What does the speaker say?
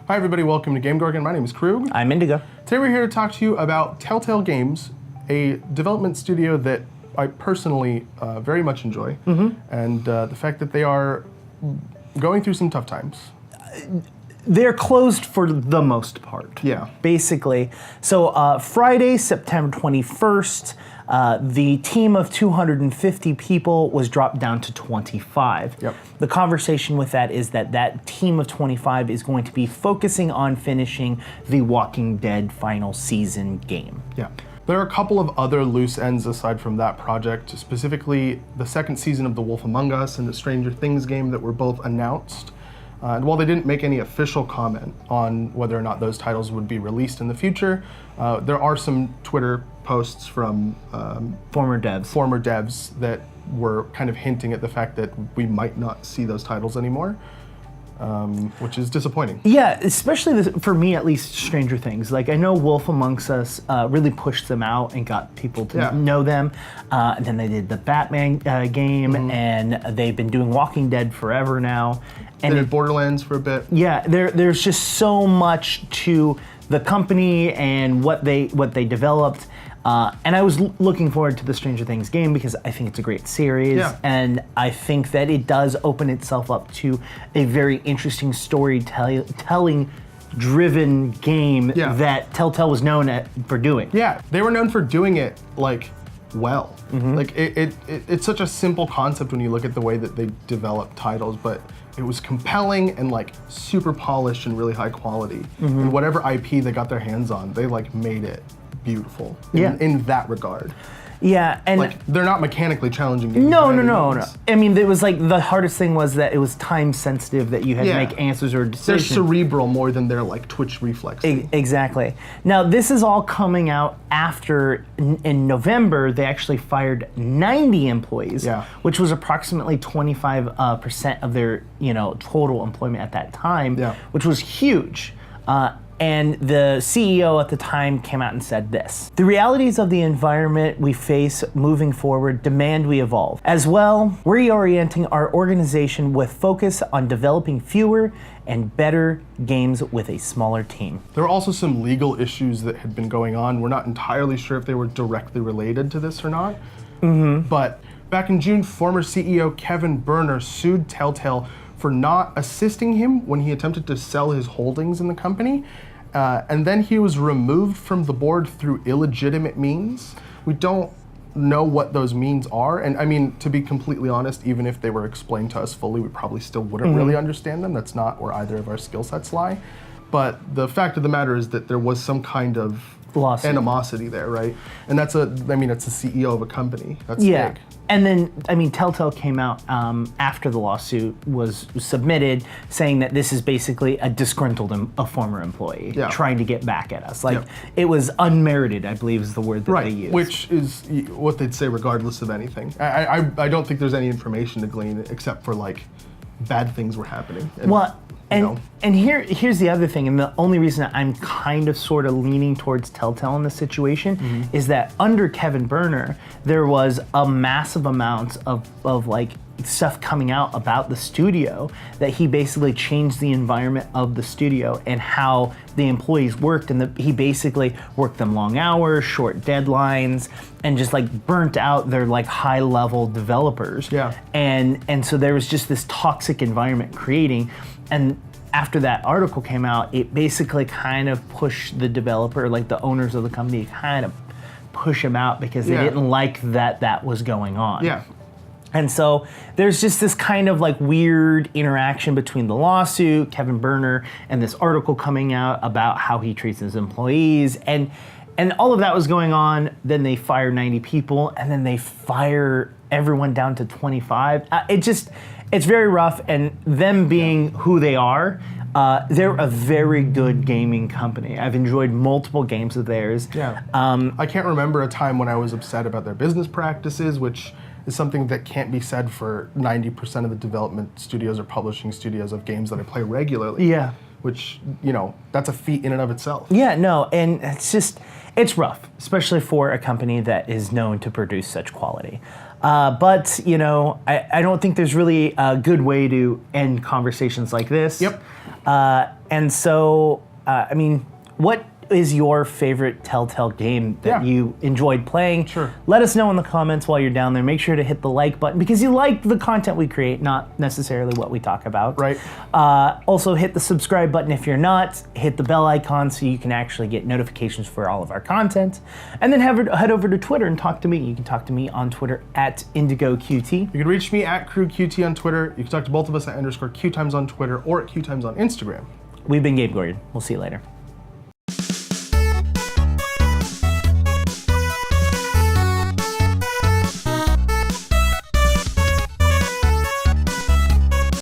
Hi everybody, welcome to GameGorgon. My name is Krug. I'm Indigo. Today we're here to talk to you about TellTale Games, a development studio that I personally very much enjoy, and the fact that they are going through some tough times. They're closed for the most part. Yeah. Basically. So Friday, September 21st, the team of 250 people was dropped down to 25. Yep. The conversation with that is that that team of 25 is going to be focusing on finishing the Walking Dead final season game. Yeah. There are a couple of other loose ends aside from that project, specifically the second season of The Wolf Among Us and the Stranger Things game that were both announced. And while they didn't make any official comment on whether or not those titles would be released in the future, there are some Twitter posts from Former devs that were kind of hinting at the fact that we might not see those titles anymore, which is disappointing. Yeah, especially for me at least, Stranger Things. Like, I know Wolf Amongst Us really pushed them out and got people to know them. And then they did the Batman game, and they've been doing Walking Dead forever now. And they did Borderlands for a bit. Yeah, there's just so much to the company and what they developed. And I was looking forward to the Stranger Things game because I think it's a great series, and I think that it does open itself up to a very interesting storytelling-driven game that TellTale was known for doing. Yeah, they were known for doing it like well. Like it's such a simple concept when you look at the way that they develop titles, but it was compelling and like super polished and really high quality. And whatever IP they got their hands on, they like made it beautiful in that regard. Yeah, and like they're not mechanically challenging games. No. I mean, it was like the hardest thing was that it was time sensitive, that you had to make answers or decisions. They're cerebral more than their like twitch reflex. Exactly. Now this is all coming out after in November they actually fired 90 employees, which was approximately 25% of their total employment at that time, which was huge. And the CEO at the time came out and said this: "The realities of the environment we face moving forward demand we evolve. As well, we're reorienting our organization with focus on developing fewer and better games with a smaller team." There were also some legal issues that had been going on. We're not entirely sure if they were directly related to this or not. But back in June, former CEO Kevin Berner sued TellTale for not assisting him when he attempted to sell his holdings in the company. And then he was removed from the board through illegitimate means. We don't know what those means are. And I mean, to be completely honest, even if they were explained to us fully, we probably still wouldn't really understand them. That's not where either of our skill sets lie. But the fact of the matter is that there was some kind of animosity there, right? And it's the CEO of a company. That's big. And then, I mean, TellTale came out after the lawsuit was submitted saying that this is basically a disgruntled former employee trying to get back at us. Like, it was unmerited, I believe is the word that they used. Which is what they'd say regardless of anything. I don't think there's any information to glean except for, like, bad things were happening. And here's the other thing, and the only reason I'm kind of sort of leaning towards TellTale in this situation is that under Kevin Berner, there was a massive amount of like stuff coming out about the studio, that he basically changed the environment of the studio and how the employees worked, and he basically worked them long hours, short deadlines, and just like burnt out their like high level developers. And so there was just this toxic environment creating. And after that article came out, it basically kind of pushed the developer, like the owners of the company, kind of push him out because they didn't like that was going on. And so there's just this kind of like weird interaction between the lawsuit, Kevin Berner, and this article coming out about how he treats his employees. And all of that was going on. Then they fire 90 people, and then they fire everyone down to 25. It's very rough, and them being who they are, they're a very good gaming company. I've enjoyed multiple games of theirs. I can't remember a time when I was upset about their business practices, which is something that can't be said for 90% of the development studios or publishing studios of games that I play regularly. Which, that's a feat in and of itself. And it's rough, especially for a company that is known to produce such quality. But, I don't think there's really a good way to end conversations like this. And so, I mean, what is your favorite TellTale game that you enjoyed playing? Sure. Let us know in the comments while you're down there. Make sure to hit the like button because you like the content we create, not necessarily what we talk about. Right. Also, hit the subscribe button if you're not. Hit the bell icon so you can actually get notifications for all of our content. And then head over to Twitter and talk to me. You can talk to me on Twitter at IndigoQT. You can reach me at CrewQT on Twitter. You can talk to both of us at _QueueTimes on Twitter or at QueueTimes on Instagram. We've been GameGorgon. We'll see you later.